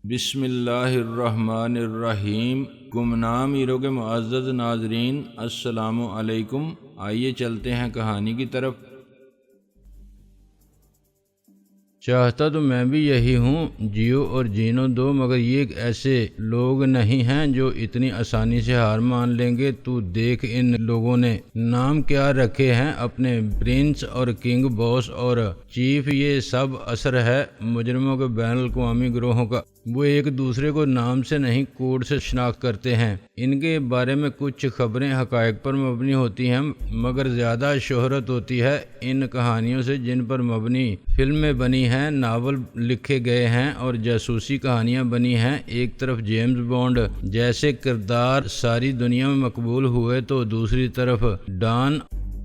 بسم اللہ الرحمن الرحیم۔ گمنام ہیرو کے معزز ناظرین، السلام علیکم۔ آئیے چلتے ہیں کہانی کی طرف۔ چاہتا تو میں بھی یہی ہوں، جیو اور جینو دو، مگر یہ ایسے لوگ نہیں ہیں جو اتنی آسانی سے ہار مان لیں گے۔ تو دیکھ ان لوگوں نے نام کیا رکھے ہیں اپنے، پرنس اور کنگ، باس اور چیف، یہ سب اثر ہے مجرموں کے بین الاقوامی گروہوں کا۔ وہ ایک دوسرے کو نام سے نہیں کوڈ سے شناخت کرتے ہیں۔ ان کے بارے میں کچھ خبریں حقائق پر مبنی ہوتی ہیں، مگر زیادہ شہرت ہوتی ہے ان کہانیوں سے جن پر مبنی فلمیں بنی ہیں، ناول لکھے گئے ہیں اور جاسوسی کہانیاں بنی ہیں۔ ایک طرف جیمز بانڈ جیسے کردار ساری دنیا میں مقبول ہوئے تو دوسری طرف ڈان۔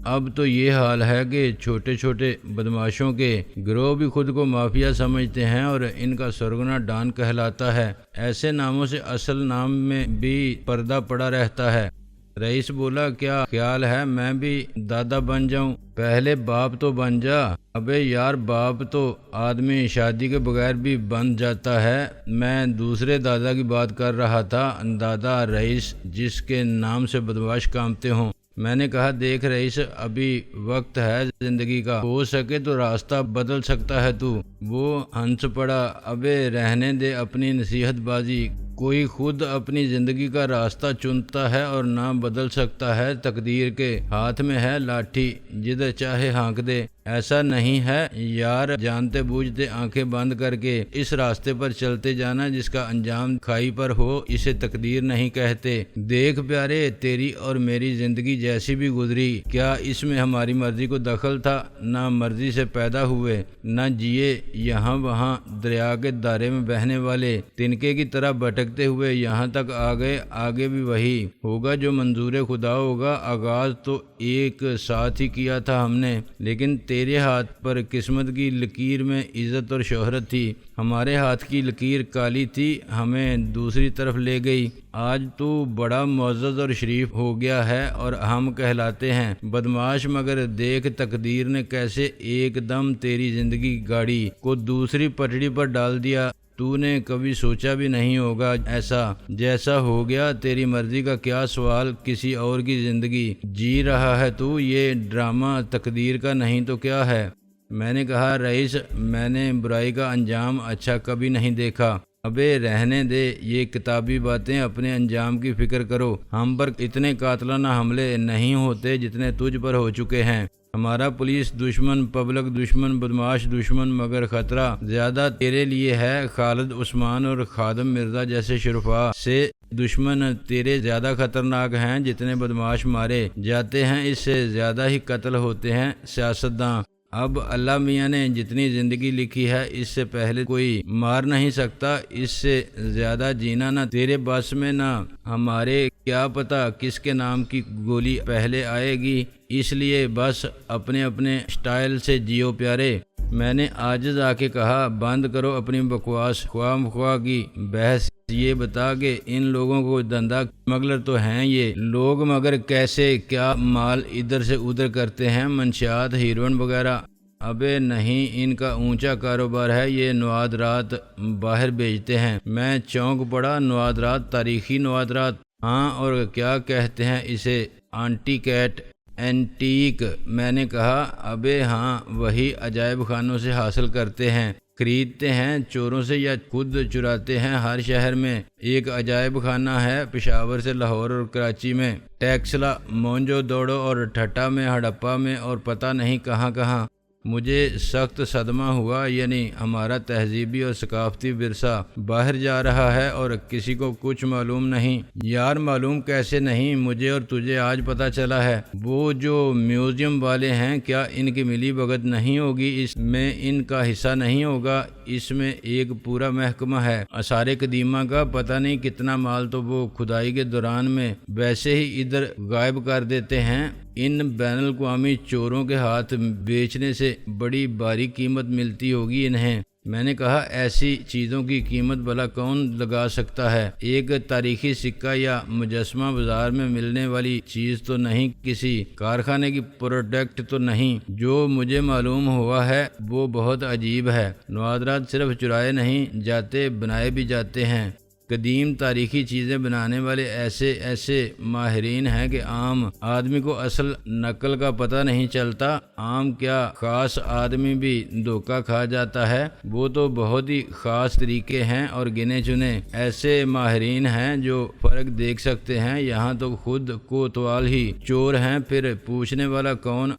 اب تو یہ حال ہے کہ چھوٹے چھوٹے بدماشوں کے گروہ بھی خود کو مافیا سمجھتے ہیں اور ان کا سرغنہ ڈان کہلاتا ہے۔ ایسے ناموں سے اصل نام میں بھی پردہ پڑا رہتا ہے۔ رئیس بولا، کیا خیال ہے میں بھی دادا بن جاؤں؟ پہلے باپ تو بن جا۔ ابے یار، باپ تو آدمی شادی کے بغیر بھی بن جاتا ہے۔ میں دوسرے دادا کی بات کر رہا تھا، دادا رئیس، جس کے نام سے بدماش کامتے ہوں۔ میں نے کہا، دیکھ رئیس، ابھی وقت ہے زندگی کا، ہو سکے تو راستہ بدل سکتا ہے تو۔ وہ ہنس پڑا، ابے رہنے دے اپنی نصیحت بازی، کوئی خود اپنی زندگی کا راستہ چنتا ہے اور نہ بدل سکتا ہے۔ تقدیر کے ہاتھ میں ہے لاٹھی، جدھر چاہے ہانک دے۔ ایسا نہیں ہے یار، جانتے بوجھتے آنکھیں بند کر کے اس راستے پر چلتے جانا جس کا انجام کھائی پر ہو، اسے تقدیر نہیں کہتے۔ دیکھ پیارے، تیری اور میری زندگی جیسی بھی گزری، کیا اس میں ہماری مرضی کو دخل تھا؟ نہ مرضی سے پیدا ہوئے، نہ جیے، یہاں وہاں دریا کے دارے میں بہنے والے تنکے کی طرح بھٹکتے ہوئے یہاں تک آ گئے۔ آگے بھی وہی ہوگا جو منظور خدا ہوگا۔ آغاز تو ایک ساتھ ہی کیا تھا ہم نے، لیکن تیرے ہاتھ پر قسمت کی لکیر میں عزت اور شہرت تھی، ہمارے ہاتھ کی لکیر کالی تھی، ہمیں دوسری طرف لے گئی۔ آج تو بڑا معزز اور شریف ہو گیا ہے اور ہم کہلاتے ہیں بدماش، مگر دیکھ تقدیر نے کیسے ایک دم تیری زندگی کی گاڑی کو دوسری پٹڑی پر ڈال دیا۔ تو نے کبھی سوچا بھی نہیں ہوگا ایسا جیسا ہو گیا۔ تیری مرضی کا کیا سوال، کسی اور کی زندگی جی رہا ہے تو، یہ ڈرامہ تقدیر کا نہیں تو کیا ہے؟ میں نے کہا، رئیس، میں نے برائی کا انجام اچھا کبھی نہیں دیکھا۔ ابے رہنے دے یہ کتابی باتیں، اپنے انجام کی فکر کرو۔ ہم پر اتنے قاتلانہ حملے نہیں ہوتے جتنے تجھ پر ہو چکے ہیں۔ ہمارا پولیس دشمن، پبلک دشمن، بدماش دشمن، مگر خطرہ زیادہ تیرے لیے ہے۔ خالد عثمان اور خادم مرزا جیسے شرفاء سے دشمن تیرے زیادہ خطرناک ہیں۔ جتنے بدماش مارے جاتے ہیں، اس سے زیادہ ہی قتل ہوتے ہیں سیاستداں۔ اب اللہ میاں نے جتنی زندگی لکھی ہے، اس سے پہلے کوئی مار نہیں سکتا۔ اس سے زیادہ جینا نہ تیرے بس میں نہ ہمارے، کیا پتا کس کے نام کی گولی پہلے آئے گی۔ اس لیے بس اپنے اپنے سٹائل سے جیو پیارے۔ میں نے عاجز آ کے کہا، بند کرو اپنی بکواس، خواہ مخواہ کی بحث۔ یہ بتا کہ ان لوگوں کو دھندا اسمگلر تو ہیں یہ لوگ، مگر کیسے کیا مال ادھر سے ادھر کرتے ہیں، منشیات، ہیروئن وغیرہ؟ ابے نہیں، ان کا اونچا کاروبار ہے، یہ نوادرات باہر بیچتے ہیں۔ میں چونک پڑا، نوادرات، تاریخی نوادرات؟ ہاں، اور کیا کہتے ہیں اسے، آنٹی کیٹ، اینٹیک؟ میں نے کہا، ابے ہاں، وہی عجائب خانوں سے حاصل کرتے ہیں، خریدتے ہیں چوروں سے یا خود چراتے ہیں۔ ہر شہر میں ایک عجائب خانہ ہے، پشاور سے لاہور اور کراچی میں، ٹیکسلا، مونجو دوڑو اور ٹھٹا میں، ہڑپا میں اور پتہ نہیں کہاں کہاں۔ مجھے سخت صدمہ ہوا، یعنی ہمارا تہذیبی اور ثقافتی ورثہ باہر جا رہا ہے اور کسی کو کچھ معلوم نہیں۔ یار معلوم کیسے نہیں، مجھے اور تجھے آج پتہ چلا ہے۔ وہ جو میوزیم والے ہیں، کیا ان کی ملی بھگت نہیں ہوگی؟ اس میں ان کا حصہ نہیں ہوگا؟ اس میں ایک پورا محکمہ ہے آثار قدیمہ کا، پتہ نہیں کتنا مال تو وہ کھدائی کے دوران میں ویسے ہی ادھر غائب کر دیتے ہیں۔ ان بین الاقوامی چوروں کے ہاتھ بیچنے سے بڑی بھاری قیمت ملتی ہوگی انہیں۔ میں نے کہا ایسی چیزوں کی قیمت بھلا کون لگا سکتا ہے؟ ایک تاریخی سکہ یا مجسمہ بازار میں ملنے والی چیز تو نہیں، کسی کارخانے کی پروڈکٹ تو نہیں۔ جو مجھے معلوم ہوا ہے وہ بہت عجیب ہے۔ نوادرات صرف چرائے نہیں جاتے، بنائے بھی جاتے ہیں۔ قدیم تاریخی چیزیں بنانے والے ایسے ماہرین ہیں کہ عام آدمی کو اصل نقل کا پتہ نہیں چلتا۔ عام کیا، خاص آدمی بھی دھوکہ کھا جاتا ہے۔ وہ تو بہت ہی خاص طریقے ہیں اور گنے چنے ایسے ماہرین ہیں جو فرق دیکھ سکتے ہیں۔ یہاں تو خود کوتوال ہی چور ہیں، پھر پوچھنے والا کون؟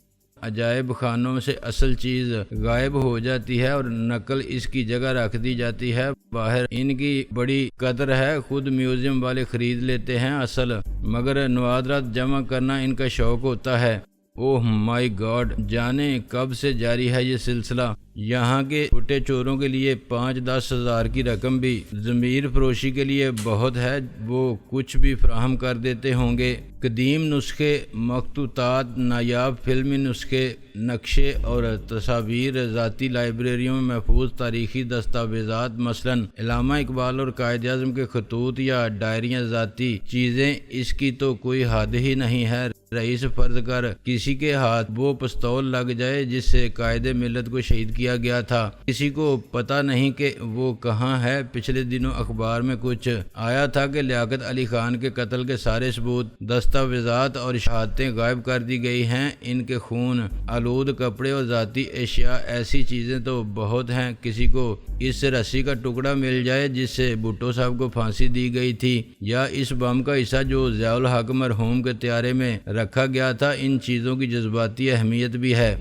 عجائب خانوں سے اصل چیز غائب ہو جاتی ہے اور نقل اس کی جگہ رکھ دی جاتی ہے۔ باہر ان کی بڑی قدر ہے، خود میوزیم والے خرید لیتے ہیں اصل، مگر نوادرات جمع کرنا ان کا شوق ہوتا ہے۔ اوہ مائی گاڈ، جانے کب سے جاری ہے یہ سلسلہ۔ یہاں کے چھوٹے چوروں کے لیے 5-10 ہزار کی رقم بھی ضمیر فروشی کے لیے بہت ہے، وہ کچھ بھی فراہم کر دیتے ہوں گے۔ قدیم نسخے، مخطوطات، نایاب فلمی نسخے، نقشے اور تصاویر، ذاتی لائبریریوں میں محفوظ تاریخی دستاویزات، مثلاً علامہ اقبال اور قائد اعظم کے خطوط یا ڈائریاں، ذاتی چیزیں، اس کی تو کوئی حد ہی نہیں ہے۔ رئیس فرض کر کسی کے ہاتھ وہ پستول لگ جائے جس سے قائد ملت کو شہید کیا گیا تھا، کسی کو پتہ نہیں کہ وہ کہاں ہے۔ پچھلے دنوں اخبار میں کچھ آیا تھا کہ لیاقت علی خان کے قتل کے سارے ثبوت، دستاویزات اور شہادتیں غائب کر دی گئی ہیں۔ ان کے خون آلود کپڑے اور ذاتی اشیاء، ایسی چیزیں تو بہت ہیں۔ کسی کو اس رسی کا ٹکڑا مل جائے جس سے بھٹو صاحب کو پھانسی دی گئی تھی، یا اس بم کا حصہ جو ضیاء الحق مرحوم کے طیارے میں رکھا گیا تھا، ان چیزوں کی جذباتی اہمیت بھی ہے۔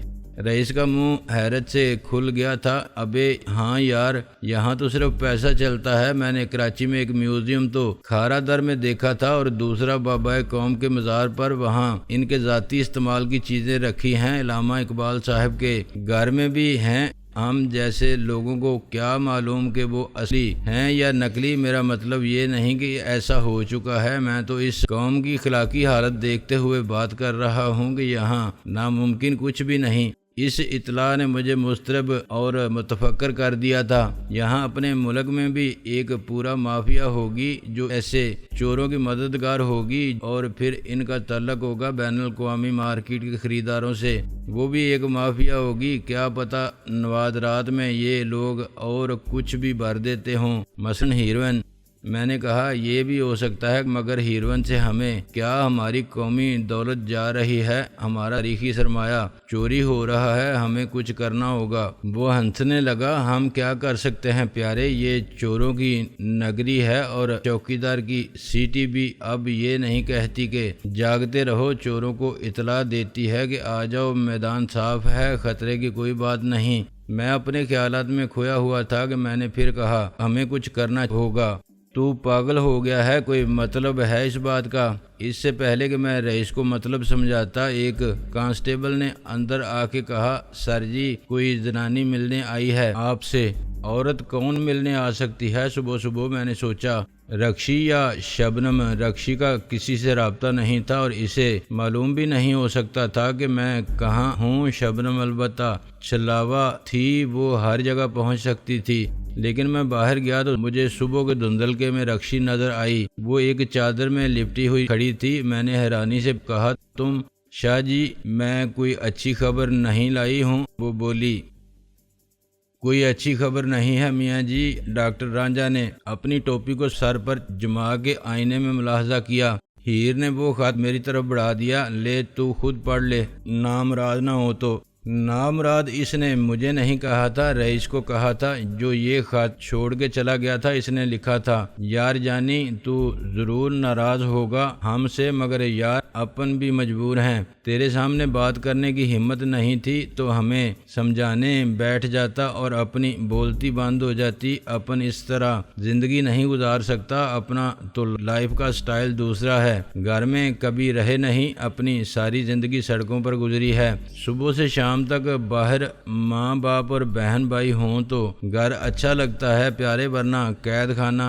رئیس کا منہ حیرت سے کھل گیا تھا۔ ابے ہاں یار، یہاں تو صرف پیسہ چلتا ہے۔ میں نے کراچی میں ایک میوزیم تو کھارا در میں دیکھا تھا اور دوسرا بابائے قوم کے مزار پر، وہاں ان کے ذاتی استعمال کی چیزیں رکھی ہیں۔ علامہ اقبال صاحب کے گھر میں بھی ہیں۔ ہم جیسے لوگوں کو کیا معلوم کہ وہ اصلی ہیں یا نقلی؟ میرا مطلب یہ نہیں کہ ایسا ہو چکا ہے، میں تو اس قوم کی اخلاقی حالت دیکھتے ہوئے بات کر رہا ہوں کہ یہاں ناممکن کچھ بھی نہیں۔ اس اطلاع نے مجھے مضطرب اور متفکر کر دیا تھا۔ یہاں اپنے ملک میں بھی ایک پورا مافیا ہوگی جو ایسے چوروں کی مددگار ہوگی، اور پھر ان کا تعلق ہوگا بین الاقوامی مارکیٹ کے خریداروں سے، وہ بھی ایک مافیا ہوگی۔ کیا پتہ نوادرات میں یہ لوگ اور کچھ بھی بھر دیتے ہوں، مثلاً ہیروئن۔ میں نے کہا یہ بھی ہو سکتا ہے، مگر ہیروئن سے ہمیں کیا؟ ہماری قومی دولت جا رہی ہے، ہمارا تاریخی سرمایہ چوری ہو رہا ہے، ہمیں کچھ کرنا ہوگا۔ وہ ہنسنے لگا۔ ہم کیا کر سکتے ہیں پیارے، یہ چوروں کی نگری ہے اور چوکیدار کی سیٹی بھی اب یہ نہیں کہتی کہ جاگتے رہو، چوروں کو اطلاع دیتی ہے کہ آ جاؤ، میدان صاف ہے، خطرے کی کوئی بات نہیں۔ میں اپنے خیالات میں کھویا ہوا تھا کہ میں نے پھر کہا ہمیں کچھ کرنا ہوگا۔ تو پاگل ہو گیا ہے؟ کوئی مطلب ہے اس بات کا؟ اس سے پہلے کہ میں رئیس کو مطلب سمجھاتا، ایک کانسٹیبل نے اندر آ کے کہا، سر جی کوئی زنانی ملنے آئی ہے آپ سے۔ عورت کون ملنے آ سکتی ہے صبح صبح؟ میں نے سوچا رکشی یا شبنم۔ رکشی کا کسی سے رابطہ نہیں تھا اور اسے معلوم بھی نہیں ہو سکتا تھا کہ میں کہاں ہوں۔ شبنم البتہ چھلاوا تھی، وہ ہر جگہ پہنچ سکتی تھی، لیکن میں باہر گیا تو مجھے صبح کے دھندلکے میں رکشی نظر آئی۔ وہ ایک چادر میں لپٹی ہوئی کھڑی تھی۔ میں نے حیرانی سے کہا، تم؟ شاہ جی میں کوئی اچھی خبر نہیں لائی ہوں۔ وہ بولی، کوئی اچھی خبر نہیں ہے میاں جی۔ ڈاکٹر رانجھا نے اپنی ٹوپی کو سر پر جما کے آئینے میں ملاحظہ کیا۔ ہیر نے وہ خط میری طرف بڑھا دیا، لے تو خود پڑھ لے، نامراد نہ ہو تو۔ نامراد اس نے مجھے نہیں کہا تھا، رئیس کو کہا تھا۔ جو یہ خط چھوڑ کے چلا گیا تھا اس نے لکھا تھا، یار جانی تو ضرور ناراض ہوگا ہم سے، مگر یار اپن بھی مجبور ہیں۔ تیرے سامنے بات کرنے کی ہمت نہیں تھی تو ہمیں سمجھانے بیٹھ جاتا اور اپنی بولتی بند ہو جاتی۔ اپن اس طرح زندگی نہیں گزار سکتا، اپنا تو لائف کا سٹائل دوسرا ہے۔ گھر میں کبھی رہے نہیں، اپنی ساری زندگی سڑکوں پر گزری ہے۔ صبح سے شام تک باہر ماں باپ اور بہن بھائی ہوں تو گھر اچھا لگتا ہے پیارے، ورنہ قید خانہ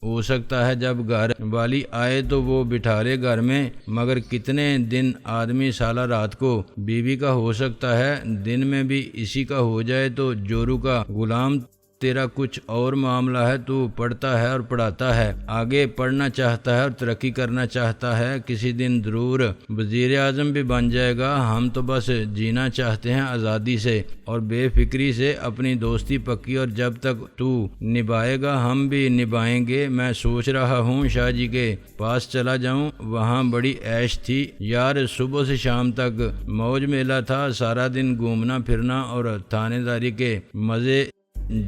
ہو سکتا ہے۔ جب گھر والی آئے تو وہ بٹھا لے گھر میں، مگر کتنے دن آدمی سالہ رات کو بیوی کا ہو سکتا ہے؟ دن میں بھی اسی کا ہو جائے تو جورو کا غلام تیرا کچھ اور معاملہ ہے، تو پڑھتا ہے اور پڑھاتا ہے، آگے پڑھنا چاہتا ہے اور ترقی کرنا چاہتا ہے، کسی دن ضرور وزیر اعظم بھی بن جائے گا۔ ہم تو بس جینا چاہتے ہیں آزادی سے اور بے فکری سے، اپنی دوستی پکی، اور جب تک تو نبھائے گا ہم بھی نبھائیں گے۔ میں سوچ رہا ہوں شاہ جی کے پاس چلا جاؤں، وہاں بڑی عیش تھی یار، صبح سے شام تک موج میلہ تھا، سارا دن گھومنا پھرنا اور تھانے داری کے مزے،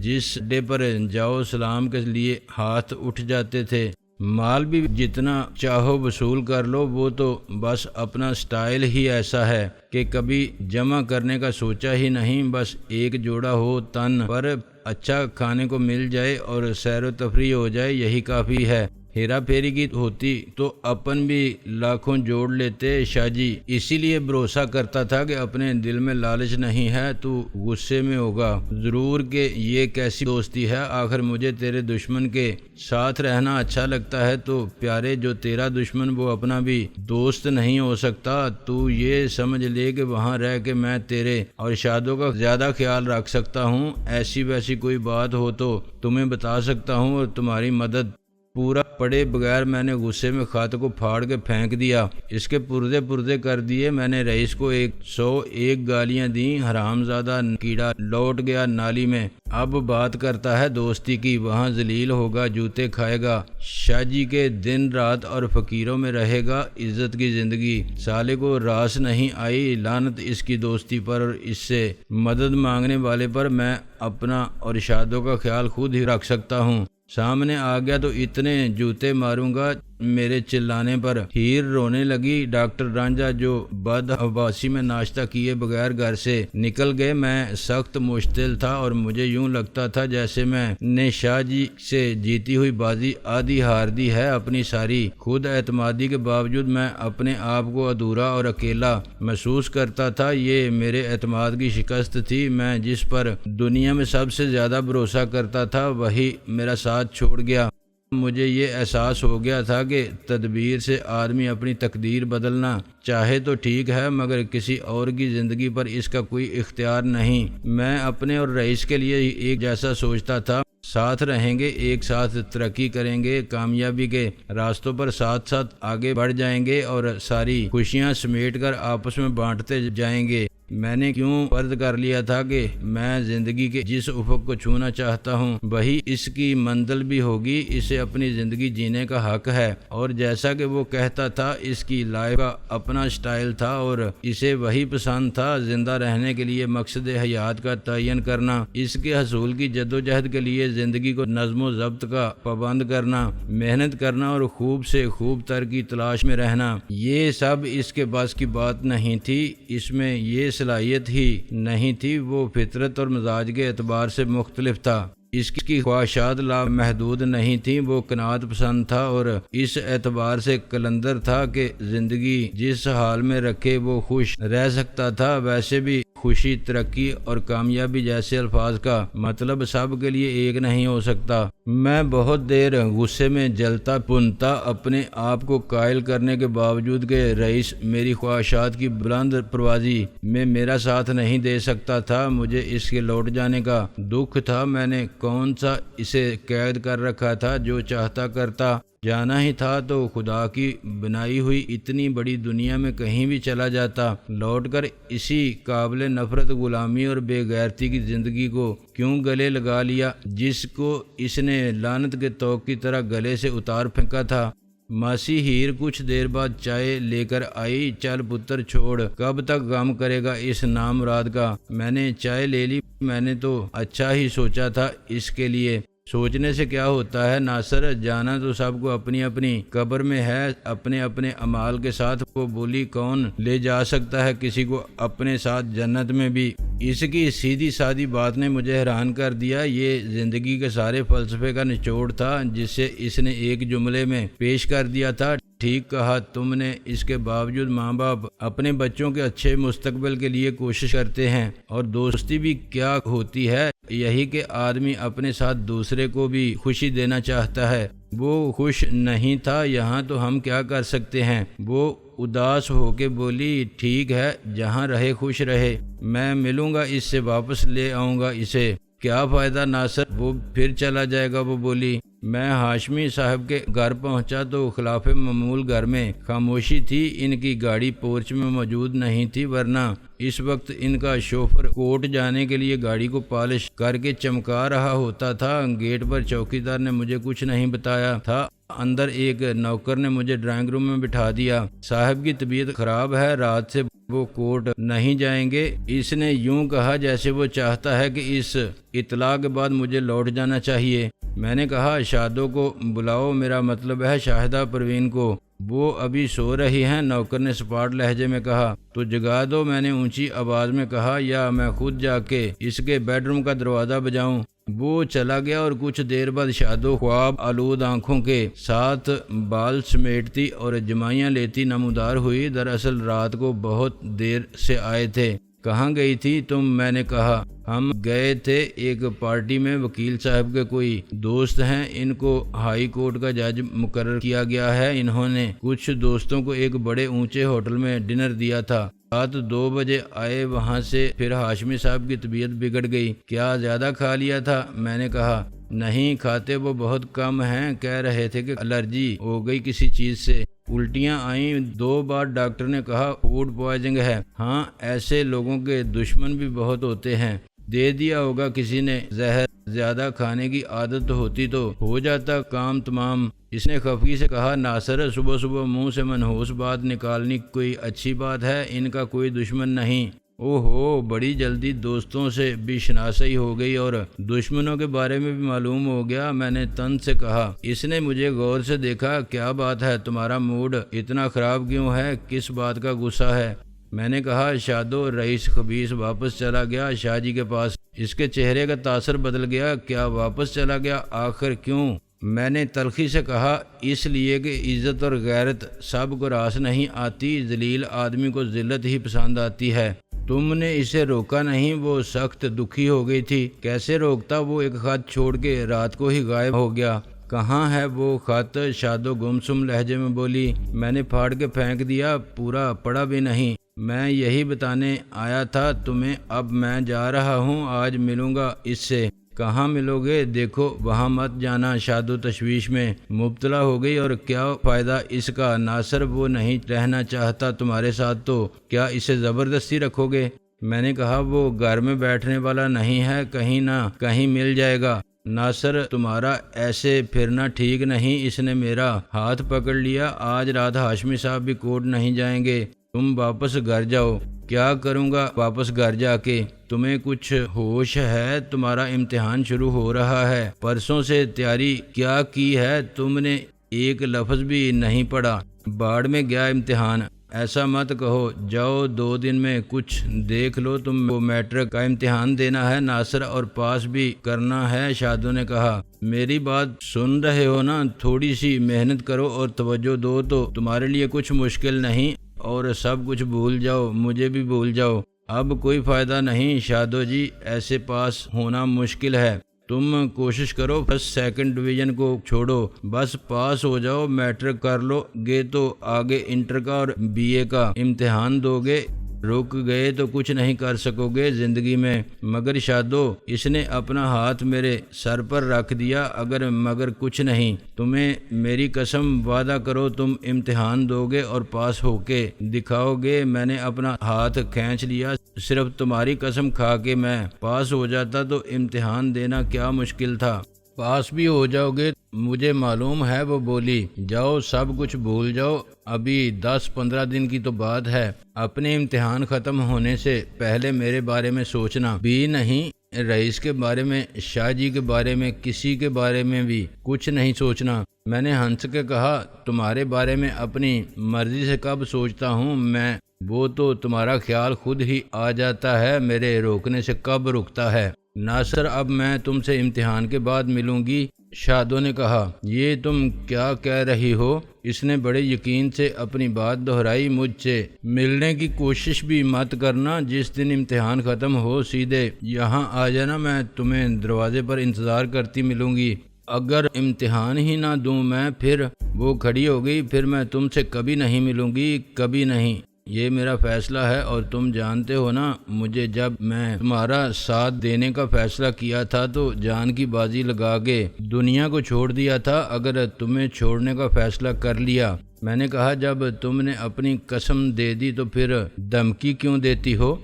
جس اڈے پر جاؤ سلام کے لیے ہاتھ اٹھ جاتے تھے، مال بھی جتنا چاہو وصول کر لو، وہ تو بس اپنا سٹائل ہی ایسا ہے کہ کبھی جمع کرنے کا سوچا ہی نہیں، بس ایک جوڑا ہو تن پر، اچھا کھانے کو مل جائے اور سیر و تفریح ہو جائے، یہی کافی ہے۔ ہیرا پھیری کی ہوتی تو اپن بھی لاکھوں جوڑ لیتے شاہ جی، اسی لیے بھروسہ کرتا تھا کہ اپنے دل میں لالچ نہیں ہے، تو غصے میں ہوگا ضرور کہ یہ کیسی دوستی ہے، آخر مجھے تیرے دشمن کے ساتھ رہنا اچھا لگتا ہے، تو پیارے جو تیرا دشمن وہ اپنا بھی دوست نہیں ہو سکتا، تو یہ سمجھ لے کہ وہاں رہ کے میں تیرے اور شادوں کا زیادہ خیال رکھ سکتا ہوں، ایسی ویسی کوئی بات ہو تو تمہیں بتا سکتا ہوں اور تمہاری مدد پورا پڑے بغیر میں نے غصے میں خط کو پھاڑ کے پھینک دیا، اس کے پردے کر دیے، میں نے رئیس کو 101 گالیاں دیں، حرام زادہ کیڑا لوٹ گیا نالی میں، اب بات کرتا ہے دوستی کی، وہاں ذلیل ہوگا، جوتے کھائے گا، شاہ جی کے دن رات اور فقیروں میں رہے گا، عزت کی زندگی، سالے کو راس نہیں آئی، لعنت اس کی دوستی پر اور اس سے مدد مانگنے والے پر، میں اپنا اور شادوں کا خیال خود ہی رکھ سکتا ہوں، سامنے آ گیا تو اتنے جوتے ماروں گا میرے چلانے پر۔ ہیر رونے لگی۔ ڈاکٹر رانجھا جو بد حواسی میں ناشتہ کیے بغیر گھر سے نکل گئے، میں سخت مشتعل تھا اور مجھے یوں لگتا تھا جیسے میں نے شاہ جی سے جیتی ہوئی بازی آدھی ہار دی ہے، اپنی ساری خود اعتمادی کے باوجود میں اپنے آپ کو ادھورا اور اکیلا محسوس کرتا تھا، یہ میرے اعتماد کی شکست تھی، میں جس پر دنیا میں سب سے زیادہ بھروسہ کرتا تھا وہی میرا ساتھ چھوڑ گیا۔ مجھے یہ احساس ہو گیا تھا کہ تدبیر سے آدمی اپنی تقدیر بدلنا چاہے تو ٹھیک ہے، مگر کسی اور کی زندگی پر اس کا کوئی اختیار نہیں۔ میں اپنے اور رئیس کے لیے ایک جیسا سوچتا تھا، ساتھ رہیں گے، ایک ساتھ ترقی کریں گے، کامیابی کے راستوں پر ساتھ ساتھ آگے بڑھ جائیں گے اور ساری خوشیاں سمیٹ کر آپس میں بانٹتے جائیں گے۔ میں نے کیوں فرض کر لیا تھا کہ میں زندگی کے جس افق کو چھونا چاہتا ہوں وہی اس کی منزل بھی ہوگی، اسے اپنی زندگی جینے کا حق ہے، اور جیسا کہ وہ کہتا تھا اس کی لائف کا اپنا سٹائل تھا اور اسے وہی پسند تھا، زندہ رہنے کے لیے مقصد حیات کا تعین کرنا، اس کے حصول کی جدوجہد کے لیے زندگی کو نظم و ضبط کا پابند کرنا، محنت کرنا اور خوب سے خوب تر کی تلاش میں رہنا، یہ سب اس کے بس کی بات نہیں تھی، اس میں یہ صلاحیت ہی نہیں تھی، وہ فطرت اور مزاج کے اعتبار سے مختلف تھا، اس کی خواہشات لامحدود نہیں تھیں، وہ قناعت پسند تھا اور اس اعتبار سے قلندر تھا کہ زندگی جس حال میں رکھے وہ خوش رہ سکتا تھا۔ ویسے بھی خوشی، ترقی اور کامیابی جیسے الفاظ کا مطلب سب کے لیے ایک نہیں ہو سکتا۔ میں بہت دیر غصے میں جلتا پنتا، اپنے آپ کو قائل کرنے کے باوجود کہ رئیس میری خواہشات کی بلند پروازی میں میرا ساتھ نہیں دے سکتا تھا، مجھے اس کے لوٹ جانے کا دکھ تھا، میں نے کون سا اسے قید کر رکھا تھا، جو چاہتا کرتا جانا ہی تھا تو خدا کی بنائی ہوئی اتنی بڑی دنیا میں کہیں بھی چلا جاتا، لوٹ کر اسی قابل نفرت غلامی اور بے غیرتی کی زندگی کو کیوں گلے لگا لیا جس کو اس نے لعنت کے توق کی طرح گلے سے اتار پھینکا تھا۔ ماسی ہیر کچھ دیر بعد چائے لے کر آئی۔ چل پتر چھوڑ، کب تک غم کرے گا اس نامراد کا؟ میں نے چائے لے لی، میں نے تو اچھا ہی سوچا تھا اس کے لیے۔ سوچنے سے کیا ہوتا ہے ناصر، جانا تو سب کو اپنی اپنی قبر میں ہے، اپنے اپنے اعمال کے ساتھ وہ بولی کون لے جا سکتا ہے کسی کو اپنے ساتھ جنت میں بھی؟ اس کی سیدھی سادی بات نے مجھے حیران کر دیا، یہ زندگی کے سارے فلسفے کا نچوڑ تھا جسے اس نے ایک جملے میں پیش کر دیا تھا۔ ٹھیک کہا تم نے، اس کے باوجود ماں باپ اپنے بچوں کے اچھے مستقبل کے لیے کوشش کرتے ہیں، اور دوستی بھی کیا ہوتی ہے، یہی کہ آدمی اپنے ساتھ دوسرے کو بھی خوشی دینا چاہتا ہے۔ وہ خوش نہیں تھا، یہاں تو ہم کیا کر سکتے ہیں؟ وہ اداس ہو کے بولی، ٹھیک ہے، جہاں رہے خوش رہے، میں ملوں گا اس سے، واپس لے آؤں گا اسے۔ کیا فائدہ ناصر، وہ پھر چلا جائے گا۔ وہ بولی۔ میں ہاشمی صاحب کے گھر پہنچا تو خلاف معمول گھر میں خاموشی تھی۔ ان کی گاڑی پورچ میں موجود نہیں تھی، ورنہ اس وقت ان کا شوفر کوٹ جانے کے لیے گاڑی کو پالش کر کے چمکا رہا ہوتا تھا۔ گیٹ پر چوکیدار نے مجھے کچھ نہیں بتایا تھا۔ اندر ایک نوکر نے مجھے ڈرائنگ روم میں بٹھا دیا۔ صاحب کی طبیعت خراب ہے، رات سے وہ کوٹ نہیں جائیں گے۔ اس نے یوں کہا جیسے وہ چاہتا ہے کہ اس اطلاع کے بعد مجھے لوٹ جانا چاہیے۔ میں نے کہا شادو کو بلاؤ، میرا مطلب ہے شاہدہ پروین کو، وہ ابھی سو رہی ہیں۔ نوکر نے سپاٹ لہجے میں کہا۔ تو جگا دو، میں نے اونچی آواز میں کہا، یا میں خود جا کے اس کے بیڈ روم کا دروازہ بجاؤں۔ وہ چلا گیا اور کچھ دیر بعد شادو خواب آلود آنکھوں کے ساتھ بال سمیٹتی اور جمائیاں لیتی نمودار ہوئی۔ دراصل رات کو بہت دیر سے آئے تھے۔ کہاں گئی تھی تم؟ میں نے کہا، ہم گئے تھے ایک پارٹی میں، وکیل صاحب کے کوئی دوست ہیں، ان کو ہائی کورٹ کا جج مقرر کیا گیا ہے۔ انہوں نے کچھ دوستوں کو ایک بڑے اونچے ہوٹل میں ڈنر دیا تھا۔ رات 2 بجے آئے وہاں سے، پھر ہاشمی صاحب کی طبیعت بگڑ گئی۔ کیا زیادہ کھا لیا تھا؟ میں نے کہا، نہیں کھاتے، وہ بہت کم ہیں، کہہ رہے تھے کہ الرجی ہو گئی کسی چیز سے، الٹیاں آئیں 2 بار، ڈاکٹر نے کہا فوڈ پوائزنگ ہے۔ ہاں، ایسے لوگوں کے دشمن بھی بہت ہوتے ہیں، دے دیا ہوگا کسی نے زہر، زیادہ کھانے کی عادت ہوتی تو ہو جاتا کام تمام۔ اس نے خفگی سے کہا، ناصر صبح صبح منہ سے منحوس بات نکالنی کوئی اچھی بات ہے، ان کا کوئی دشمن نہیں۔ اوہو، بڑی جلدی دوستوں سے بھی شناسائی ہو گئی اور دشمنوں کے بارے میں بھی معلوم ہو گیا، میں نے تن سے کہا۔ اس نے مجھے غور سے دیکھا۔ کیا بات ہے، تمہارا موڈ اتنا خراب کیوں ہے، کس بات کا غصہ ہے؟ میں نے کہا، شادو رئیس خبیث واپس چلا گیا شاہ جی کے پاس۔ اس کے چہرے کا تاثر بدل گیا۔ کیا واپس چلا گیا؟ آخر کیوں؟ میں نے تلخی سے کہا، اس لیے کہ عزت اور غیرت سب کو راس نہیں آتی، ذلیل آدمی کو ذلت ہی پسند آتی ہے۔ تم نے اسے روکا نہیں؟ وہ سخت دکھی ہو گئی تھی۔ کیسے روکتا، وہ ایک خط چھوڑ کے رات کو ہی غائب ہو گیا۔ کہاں ہے وہ خط؟ شادو گمسم لہجے میں بولی۔ میں نے پھاڑ کے پھینک دیا، پورا پڑھا بھی نہیں۔ میں یہی بتانے آیا تھا تمہیں، اب میں جا رہا ہوں، آج ملوں گا اس سے۔ کہاں ملو گے؟ دیکھو وہاں مت جانا۔ شادو تشویش میں مبتلا ہو گئی۔ اور کیا فائدہ اس کا ناصر، وہ نہیں رہنا چاہتا تمہارے ساتھ، تو کیا اسے زبردستی رکھو گے؟ میں نے کہا، وہ گھر میں بیٹھنے والا نہیں ہے، کہیں نہ کہیں مل جائے گا۔ ناصر، تمہارا ایسے پھرنا ٹھیک نہیں۔ اس نے میرا ہاتھ پکڑ لیا۔ آج رات ہاشمی صاحب بھی کورٹ نہیں جائیں گے، تم واپس گھر جاؤ۔ کیا کروں گا واپس گھر جا کے؟ تمہیں کچھ ہوش ہے؟ تمہارا امتحان شروع ہو رہا ہے، پرسوں سے تیاری کیا کی ہے تم نے؟ ایک لفظ بھی نہیں پڑھا۔ باڑ میں گیا امتحان۔ ایسا مت کہو، جاؤ 2 دن میں کچھ دیکھ لو، تم کو میٹرک کا امتحان دینا ہے ناصر، اور پاس بھی کرنا ہے۔ شادو نے کہا، میری بات سن رہے ہو نا، تھوڑی سی محنت کرو اور توجہ دو تو تمہارے لیے کچھ مشکل نہیں، اور سب کچھ بھول جاؤ، مجھے بھی بھول جاؤ۔ اب کوئی فائدہ نہیں شادو جی، ایسے پاس ہونا مشکل ہے۔ تم کوشش کرو، فرسٹ سیکنڈ ڈویژن کو چھوڑو، بس پاس ہو جاؤ۔ میٹرک کر لو گے تو آگے انٹر کا اور بی اے کا امتحان دو گے، رک گئے تو کچھ نہیں کر سکو گے زندگی میں۔ مگر شادو، اس نے اپنا ہاتھ میرے سر پر رکھ دیا، اگر مگر کچھ نہیں، تمہیں میری قسم، وعدہ کرو تم امتحان دو گے اور پاس ہو کے دکھاؤ گے۔ میں نے اپنا ہاتھ کھینچ لیا، صرف تمہاری قسم کھا کے میں پاس ہو جاتا تو امتحان دینا کیا مشکل تھا۔ پاس بھی ہو جاؤ گے، مجھے معلوم ہے۔ وہ بولی، جاؤ سب کچھ بھول جاؤ، ابھی 10-15 دن کی تو بات ہے۔ اپنے امتحان ختم ہونے سے پہلے میرے بارے میں سوچنا بھی نہیں، رئیس کے بارے میں، شاہ جی کے بارے میں، کسی کے بارے میں بھی کچھ نہیں سوچنا۔ میں نے ہنس کے کہا، تمہارے بارے میں اپنی مرضی سے کب سوچتا ہوں میں؟ وہ تو تمہارا خیال خود ہی آ جاتا ہے، میرے روکنے سے کب رکتا ہے؟ ناصر، اب میں تم سے امتحان کے بعد ملوں گی۔ شادو نے کہا، یہ تم کیا کہہ رہی ہو؟ اس نے بڑے یقین سے اپنی بات دہرائی، مجھ سے ملنے کی کوشش بھی مت کرنا، جس دن امتحان ختم ہو سیدھے یہاں آ جانا، میں تمہیں دروازے پر انتظار کرتی ملوں گی۔ اگر امتحان ہی نہ دوں میں؟ پھر وہ کھڑی ہو گئی، پھر میں تم سے کبھی نہیں ملوں گی، کبھی نہیں۔ یہ میرا فیصلہ ہے، اور تم جانتے ہو نا، مجھے جب میں تمہارا ساتھ دینے کا فیصلہ کیا تھا تو جان کی بازی لگا کے دنیا کو چھوڑ دیا تھا۔ اگر تمہیں چھوڑنے کا فیصلہ کر لیا، میں نے کہا جب تم نے اپنی قسم دے دی تو پھر دھمکی کیوں دیتی ہو؟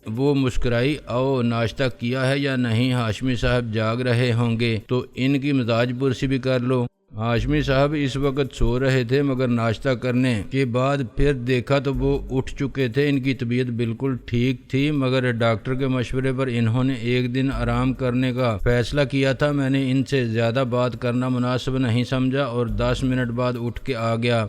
وہ مسکرائی۔ او ناشتہ کیا ہے یا نہیں؟ ہاشمی صاحب جاگ رہے ہوں گے تو ان کی مزاج پرسی بھی کر لو۔ ہاشمی صاحب اس وقت سو رہے تھے، مگر ناشتہ کرنے کے بعد پھر دیکھا تو وہ اٹھ چکے تھے۔ ان کی طبیعت بالکل ٹھیک تھی، مگر ڈاکٹر کے مشورے پر انہوں نے ایک دن آرام کرنے کا فیصلہ کیا تھا۔ میں نے ان سے زیادہ بات کرنا مناسب نہیں سمجھا اور 10 منٹ بعد اٹھ کے آ گیا۔